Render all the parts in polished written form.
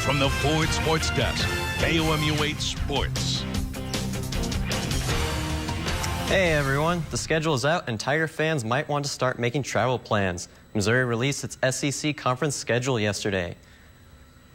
from the Ford Sports Desk, KOMU 8 Sports. Hey everyone, the schedule is out and Tiger fans might want to start making travel plans. Missouri released its SEC conference schedule yesterday.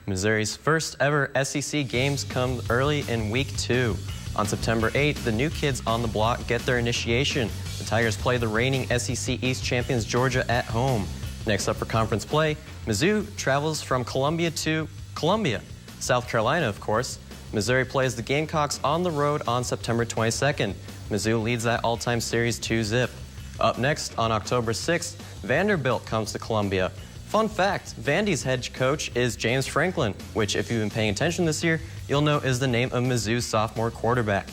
Missouri's first ever SEC games come early in week 2. On September 8th, the new kids on the block get their initiation. The Tigers play the reigning SEC East champions Georgia at home. Next up for conference play, Mizzou travels from Columbia to Columbia, South Carolina, of course. Missouri plays the Gamecocks on the road on September 22nd. Mizzou leads that all-time series 2-0. Up next, on October 6th, Vanderbilt comes to Columbia. Fun fact, Vandy's head coach is James Franklin, which, if you've been paying attention this year, you'll know is the name of Mizzou's sophomore quarterback.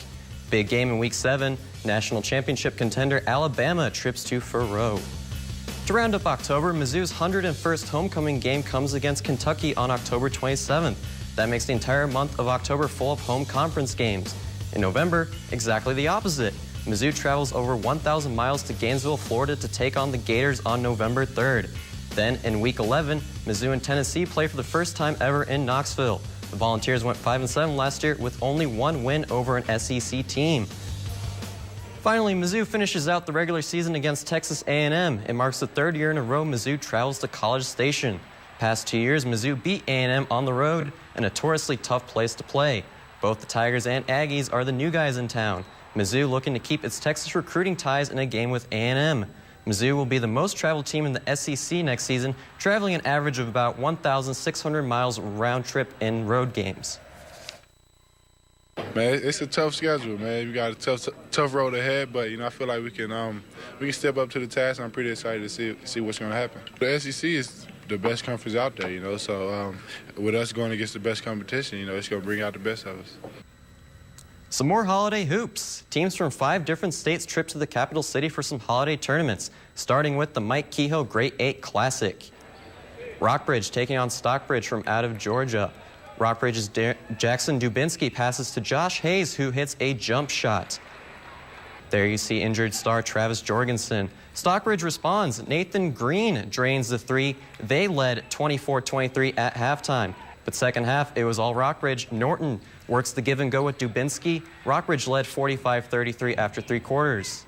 Big game in Week 7, national championship contender Alabama trips to Faurot. To round up October, Mizzou's 101st homecoming game comes against Kentucky on October 27th. That makes the entire month of October full of home conference games. In November, exactly the opposite. Mizzou travels over 1,000 miles to Gainesville, Florida to take on the Gators on November 3rd. Then, in Week 11, Mizzou and Tennessee play for the first time ever in Knoxville. The Volunteers went 5-7 last year with only one win over an SEC team. Finally, Mizzou finishes out the regular season against Texas A&M. It marks the third year in a row Mizzou travels to College Station. Past 2 years, Mizzou beat A&M on the road, a notoriously tough place to play. Both the Tigers and Aggies are the new guys in town. Mizzou looking to keep its Texas recruiting ties in a game with A&M. Mizzou will be the most traveled team in the SEC next season, traveling an average of about 1,600 miles round trip in road games. Man, it's a tough schedule, man. We got a tough road ahead, but I feel like we can step up to the task. I'm pretty excited to see what's going to happen. The SEC is the best conference out there, so with us going against the best competition, it's going to bring out the best of us. Some more holiday hoops. Teams from 5 different states trip to the capital city for some holiday tournaments, starting with the Mike Kehoe Great 8 Classic. Rockbridge taking on Stockbridge from out of Georgia. Rockbridge's Jackson Dubinsky passes to Josh Hayes, who hits a jump shot. There you see injured star Travis Jorgensen. Stockbridge responds. Nathan Green drains the 3. They led 24-23 at halftime. But second half, it was all Rockbridge. Norton works the give and go with Dubinsky. Rockbridge led 45-33 after 3 quarters.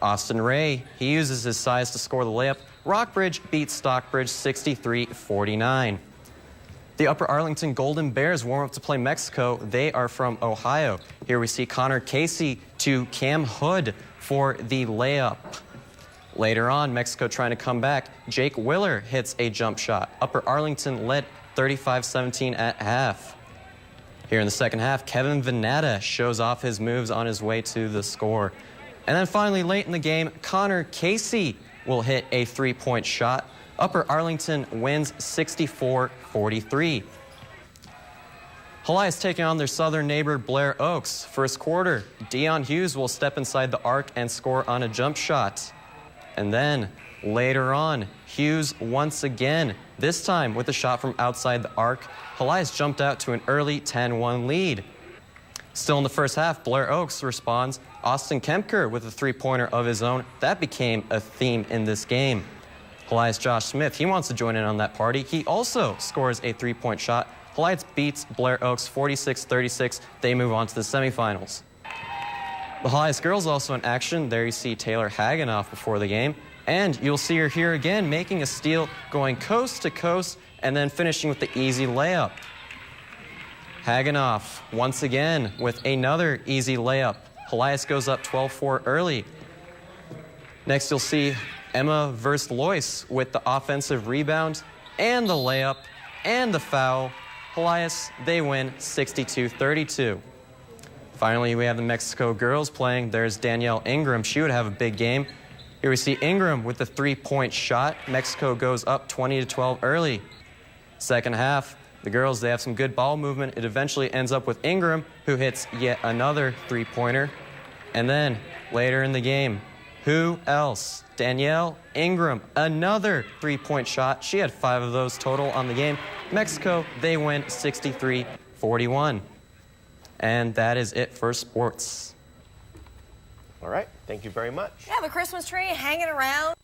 Austin Ray, he uses his size to score the layup. Rockbridge beats Stockbridge 63-49. The Upper Arlington Golden Bears warm up to play Mexico. They are from Ohio. Here we see Connor Casey to Cam Hood for the layup. Later on, Mexico trying to come back. Jake Willer hits a jump shot. Upper Arlington led 35-17 at half. Here in the second half, Kevin Venata shows off his moves on his way to the score. And then finally, late in the game, Connor Casey will hit a 3-point shot. Upper Arlington wins 64-43. Helias taking on their southern neighbor Blair Oaks. First quarter, Deion Hughes will step inside the arc and score on a jump shot. And then later on, Hughes once again, this time with a shot from outside the arc. Helias jumped out to an early 10-1 lead. Still in the first half, Blair Oaks responds. Austin Kempker with a 3-pointer of his own. That became a theme in this game. Helias Josh Smith, he wants to join in on that party. He also scores a 3-point shot. Helias beats Blair Oaks 46-36. They move on to the semifinals. The Helias girls also in action. There you see Taylor Hagenoff before the game. And you'll see her here again, making a steal, going coast to coast, and then finishing with the easy layup. Hagenoff once again with another easy layup. Helias goes up 12-4 early. Next you'll see Emma Verst-Lois with the offensive rebound and the layup and the foul. Helias, they win 62-32. Finally, we have the Mexico girls playing. There's Danielle Ingram. She would have a big game. Here we see Ingram with the 3-point shot. Mexico goes up 20-12 early. Second half, the girls, they have some good ball movement. It eventually ends up with Ingram, who hits yet another 3-pointer. And then later in the game, who else? Danielle Ingram, another 3-point shot. She had 5 of those total on the game. Mexico, they win 63-41. And that is it for sports. All right, thank you very much. You have a Christmas tree hanging around.